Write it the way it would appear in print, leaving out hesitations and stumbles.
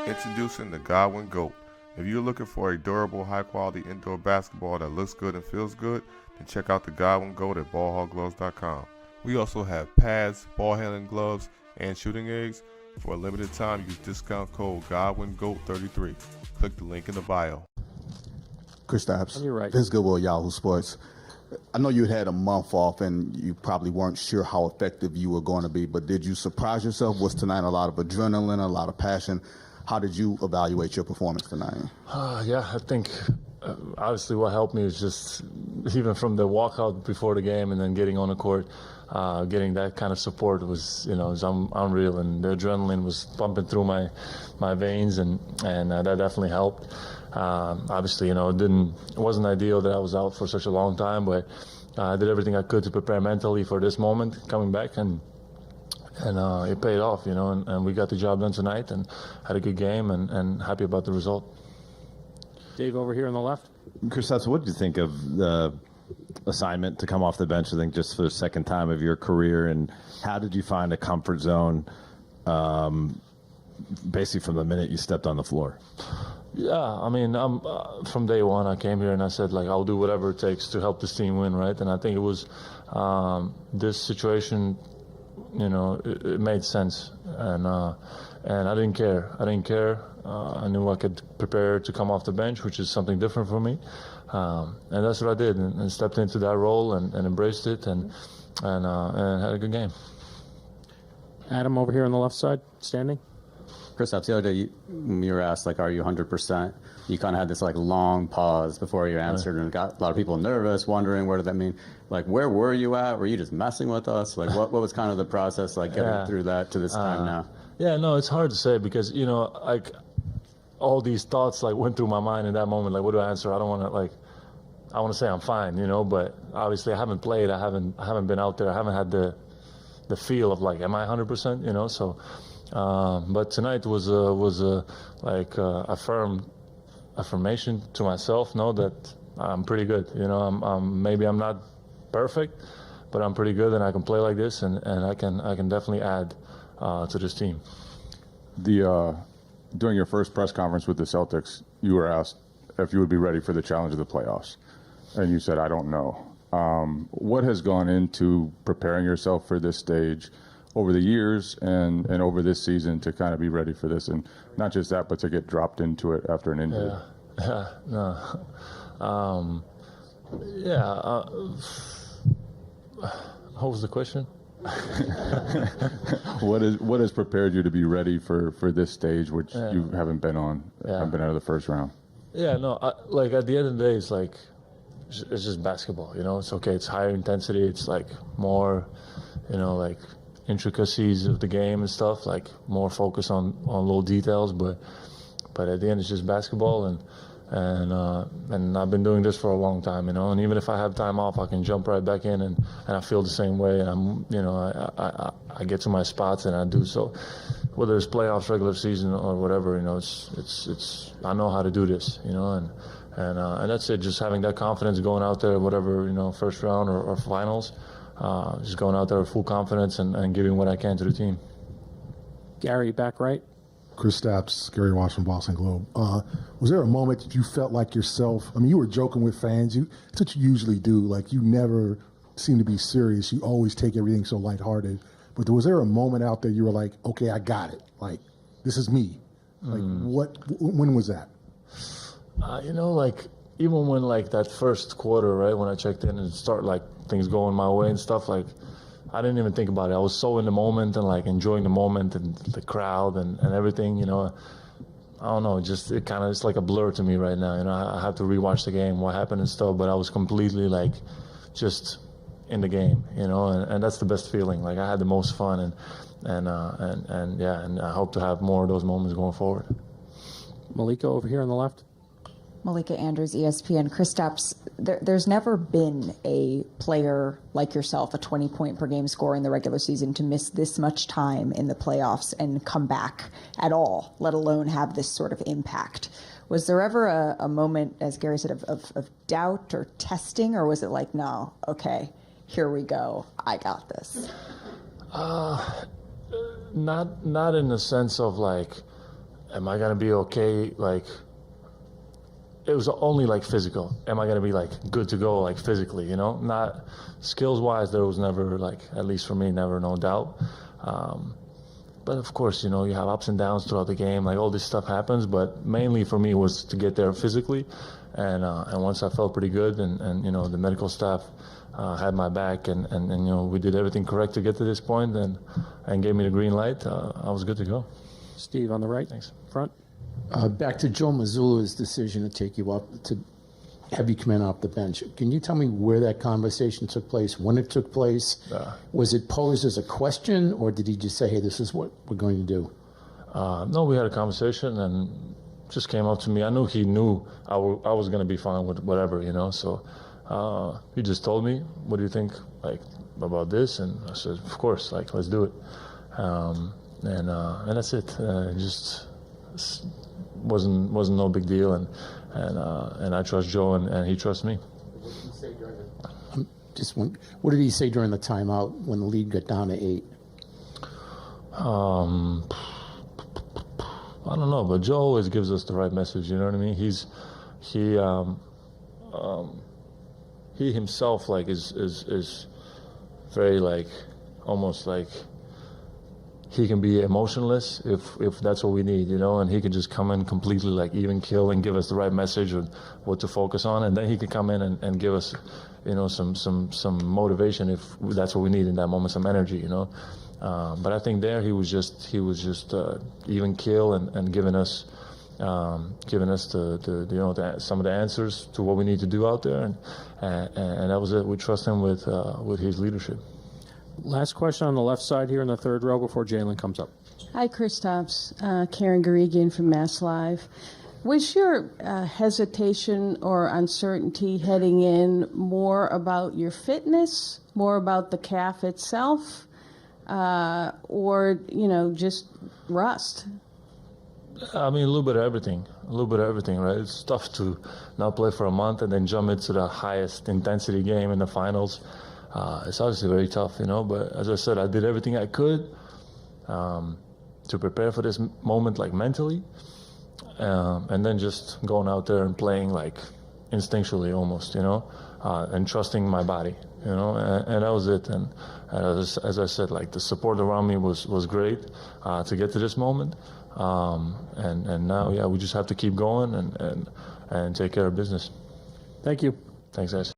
Introducing the Godwin GOAT. If you're looking for a durable, high-quality indoor basketball that looks good and feels good, then check out the Godwin GOAT at ballhawkgloves.com. We also have pads, ball handling gloves, and shooting eggs. For a limited time, use discount code GodwinGOAT33. Click the link in the bio. Kristaps, You're right. Vince Goodwill, Yahoo Sports. I know you had a month off and you probably weren't sure how effective you were going to be, but did you surprise yourself? Was tonight a lot of adrenaline, a lot of passion? How did you evaluate your performance tonight? Yeah, I think obviously what helped me is just even from the walkout before the game and then getting on the court, getting that kind of support was, was unreal, and the adrenaline was pumping through my veins, and that definitely helped. Obviously, it wasn't ideal that I was out for such a long time, but I did everything I could to prepare mentally for this moment coming back, and it paid off, and we got the job done tonight and had a good game and happy about the result. Dave over here on the left. Kristaps, what did you think of the assignment to come off the bench, I think just for the second time of your career, and how did you find a comfort zone basically from the minute you stepped on the floor? Yeah, I mean, from day one I came here and I said, I'll do whatever it takes to help this team win, right? And I think it was this situation, it made sense, and I didn't care. I knew I could prepare to come off the bench, which is something different for me, and that's what I did, and stepped into that role and embraced it, and had a good game. Adam over here on the left side, standing. Kristaps, the other day when you were asked, are you 100%? You kind of had this, long pause before you answered, and it got a lot of people nervous, wondering, what did that mean? Where were you at? Were you just messing with us? What was kind of the process, getting through that to this time now? Yeah, no, it's hard to say because, all these thoughts, went through my mind in that moment. What do I answer? I don't want to, I want to say I'm fine, but obviously I haven't played. I haven't been out there. I haven't had the feel of, am I 100%, so... but tonight was a affirmation to myself, that I'm pretty good. Maybe I'm not perfect, but I'm pretty good, and I can play like this, and I can definitely add to this team. During your first press conference with the Celtics, you were asked if you would be ready for the challenge of the playoffs, and you said, "I don't know." What has gone into preparing yourself for this stage over the years and over this season to kind of be ready for this, and not just that, but to get dropped into it after an injury? What was the question? What has prepared you to be ready for this stage, which you haven't been on, haven't been out of the first round? Yeah, no, at the end of the day, it's just basketball, It's okay, it's higher intensity, it's more, intricacies of the game and stuff, more focus on little details, but at the end it's just basketball, and I've been doing this for a long time, and even if I have time off, I can jump right back in, and I feel the same way, and I get to my spots and I do so, whether it's playoffs, regular season, or whatever, it's I know how to do this, and that's it, just having that confidence going out there, whatever, first round or finals. Just going out there with full confidence and giving what I can to the team. Gary, back right. Kristaps, Gary Washington, Boston Globe. Was there a moment that you felt like yourself? I mean, you were joking with fans. That's what you usually do. You never seem to be serious. You always take everything so lighthearted. But was there a moment out there you were like, okay, I got it. This is me. When was that? Even when that first quarter, right, when I checked in and start things going my way and stuff, I didn't even think about it. I was so in the moment and enjoying the moment and the crowd and everything, I don't know, it's like a blur to me right now. I have to rewatch the game, what happened and stuff, but I was completely just in the game, and that's the best feeling. I had the most fun and I hope to have more of those moments going forward. Malika over here on the left. Malika Andrews, ESPN. Kristaps, there's never been a player like yourself, a 20-point per game scorer in the regular season, to miss this much time in the playoffs and come back at all, let alone have this sort of impact. Was there ever a moment, as Gary said, of doubt or testing, or was it no, okay, here we go, I got this? Not in the sense of am I gonna be okay? Like, it was only like physical. Am I gonna be like good to go, like physically? You know, not skills wise. There was never like, at least for me, never no doubt. But of course, you know, you have ups and downs throughout the game. Like all this stuff happens, but mainly for me was to get there physically. And once I felt pretty good, and you know, the medical staff had my back, and you know, we did everything correct to get to this point, and gave me the green light. I was good to go. Steve on the right. Thanks. Front. Back to Joe Mazzulla's decision to take you up, to have you come in off the bench. Can you tell me where that conversation took place, when it took place? Was it posed as a question, or did he just say, hey, this is what we're going to do? No, we had a conversation, and just came up to me. I knew he knew I was going to be fine with whatever, you know. So he just told me, what do you think, like, about this? And I said, of course, like, let's do it. And that's it. Just wasn't no big deal, and I trust Joe, and he trusts me. What did he say during the timeout when the lead got down to 8? I don't know, but Joe always gives us the right message. You know what I mean? He himself, like, is very, like, almost like he can be emotionless if that's what we need, you know, and he can just come in completely, like, even kill and give us the right message of what to focus on, and then he can come in and give us, you know, some motivation if that's what we need in that moment, some energy, you know. But I think there he was just even kill and giving us the you know, some of the answers to what we need to do out there, and that was it. We trust him with his leadership. Last question on the left side here in the third row before Jalen comes up. Hi, Kristaps. Karen Garegian from Mass Live. Was your hesitation or uncertainty heading in more about your fitness, more about the calf itself, or, you know, just rust? I mean, a little bit of everything, right? It's tough to not play for a month and then jump into the highest intensity game in the finals. It's obviously very tough, you know, but as I said, I did everything I could to prepare for this moment, like, mentally, and then just going out there and playing, like, instinctually almost, you know, and trusting my body, you know, and that was it. And as I said, like, the support around me was great to get to this moment. And now, yeah, we just have to keep going and take care of business. Thank you. Thanks, guys.